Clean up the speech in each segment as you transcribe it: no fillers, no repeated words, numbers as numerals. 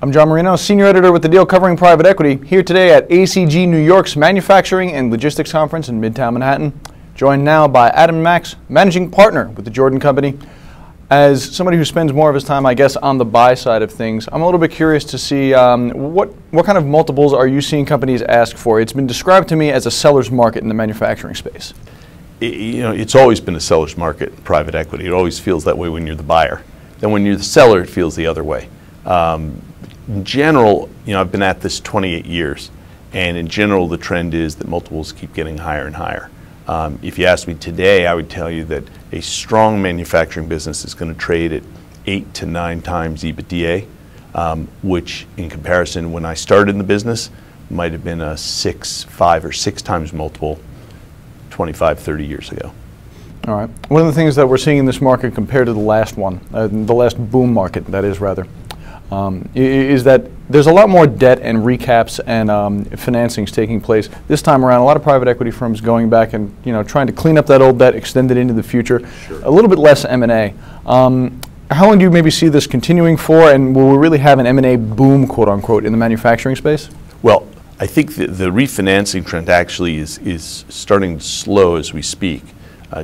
I'm Jon Marino, Senior Editor with The Deal covering private equity, here today at ACG New York's Manufacturing and Logistics Conference in Midtown Manhattan, joined now by Adam Max, Managing Partner with the Jordan Company. As somebody who spends more of his time, I guess, on the buy side of things, I'm a little bit curious to see what kind of multiples are you seeing companies ask for? It's been described to me as a seller's market in the manufacturing space. It's always been a seller's market in private equity. It always feels that way when you're the buyer. Then when you're the seller, it feels the other way. In general, I've been at this 28 years, and in general, the trend is that multiples keep getting higher and higher. If you asked me today, I would tell you that a strong manufacturing business is going to trade at 8 to 9 times EBITDA, which in comparison, when I started in the business, might have been a 5 or 6 times multiple 25, 30 years ago. All right. One of the things that we're seeing in this market compared to the last one, the last boom market, that is rather, is that there's a lot more debt and recaps and financings taking place. This time around, a lot of private equity firms going back and trying to clean up that old debt, extend it into the future. Sure. A little bit less M&A. How long do you maybe see this continuing for, and will we really have an M&A boom, quote unquote, in the manufacturing space? Well, I think the refinancing trend actually is starting to slow as we speak.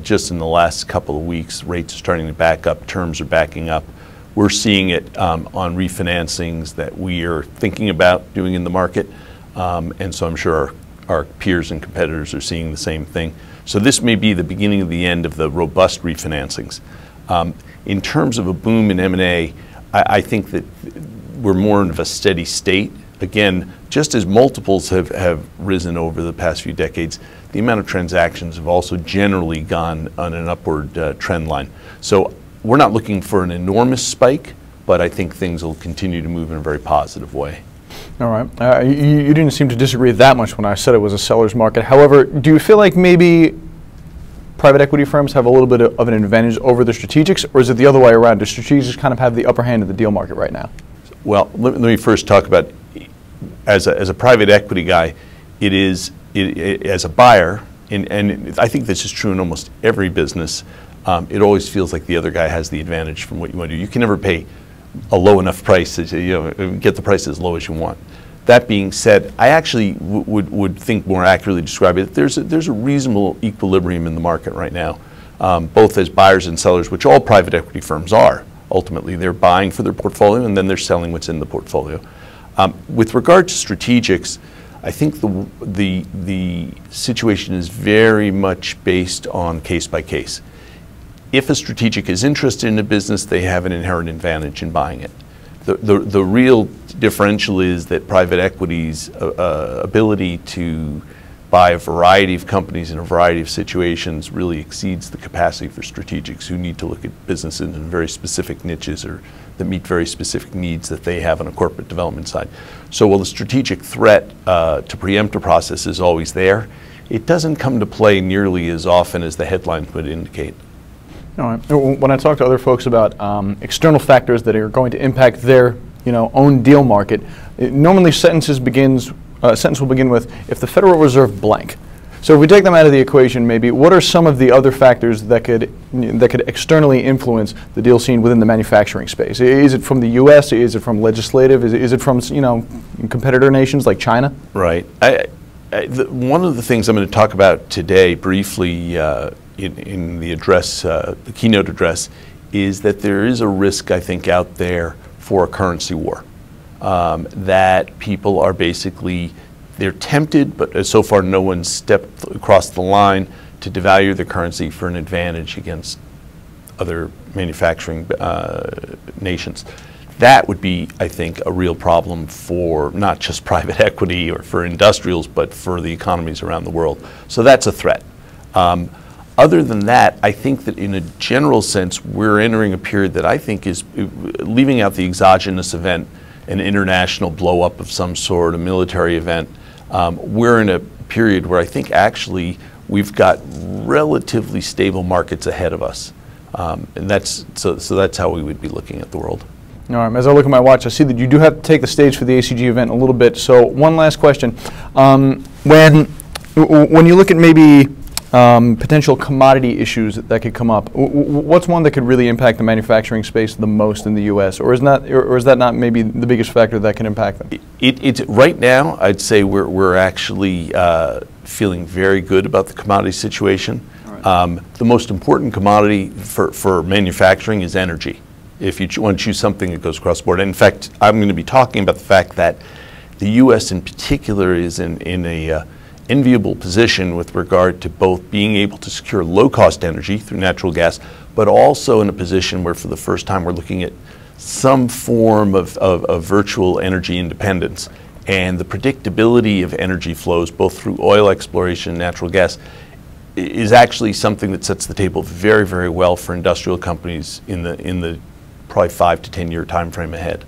Just in the last couple of weeks, rates are starting to back up, terms are backing up. We're seeing it on refinancings that we are thinking about doing in the market, and so I'm sure our peers and competitors are seeing the same thing. So this may be the beginning of the end of the robust refinancings. In terms of a boom in M&A, I think that we're more of a steady state. Again, just as multiples have risen over the past few decades, the amount of transactions have also generally gone on an upward trend line. So we're not looking for an enormous spike, but I think things will continue to move in a very positive way. All right. You didn't seem to disagree that much when I said it was a seller's market. However, do you feel like maybe private equity firms have a little bit of an advantage over the strategics, or is it the other way around? Do strategics kind of have the upper hand in the deal market right now? Well, let me first talk about, as a private equity guy, as a buyer, and I think this is true in almost every business, it always feels like the other guy has the advantage from what you want to do. You can never pay a low enough price to get the price as low as you want. That being said, I actually would think more accurately describe it. There's a reasonable equilibrium in the market right now, both as buyers and sellers, which all private equity firms are. Ultimately, they're buying for their portfolio and then they're selling what's in the portfolio. With regard to strategics, I think the situation is very much based on case by case. If a strategic is interested in a business, they have an inherent advantage in buying it. The real differential is that private equity's ability to buy a variety of companies in a variety of situations really exceeds the capacity for strategics who need to look at businesses in very specific niches or that meet very specific needs that they have on a corporate development side. So while the strategic threat to preempt a process is always there, it doesn't come to play nearly as often as the headlines would indicate. All right. When I talk to other folks about external factors that are going to impact their own deal market, normally sentence will begin with, if the Federal Reserve blank. So if we take them out of the equation, maybe what are some of the other factors that could externally influence the deal scene within the manufacturing space? Is it from the U.S.? Is it from legislative? Is it from competitor nations like China? Right. One of the things I'm going to talk about today briefly in the address, the keynote address, is that there is a risk, I think, out there for a currency war. That people are basically, they're tempted, but so far no one's stepped across the line to devalue the currency for an advantage against other manufacturing nations. That would be, I think, a real problem for not just private equity or for industrials, but for the economies around the world. So that's a threat. Other than that, I think that in a general sense, we're entering a period that I think is, leaving out the exogenous event, an international blow-up of some sort, a military event, we're in a period where I think actually we've got relatively stable markets ahead of us. And that's how we would be looking at the world. All right, as I look at my watch, I see that you do have to take the stage for the ACG event a little bit. So one last question. When you look at maybe potential commodity issues that could come up, what's one that could really impact the manufacturing space the most in the U.S., or is that not maybe the biggest factor that can impact them? It's right now, I'd say we're actually feeling very good about the commodity situation. Right. The most important commodity for manufacturing is energy. If you want to choose something that goes across the board. And in fact, I'm going to be talking about the fact that the U.S. in particular is in a enviable position with regard to both being able to secure low-cost energy through natural gas, but also in a position where for the first time we're looking at some form of virtual energy independence. And the predictability of energy flows, both through oil exploration and natural gas, is actually something that sets the table very, very well for industrial companies in the probably 5 to 10 year time frame ahead.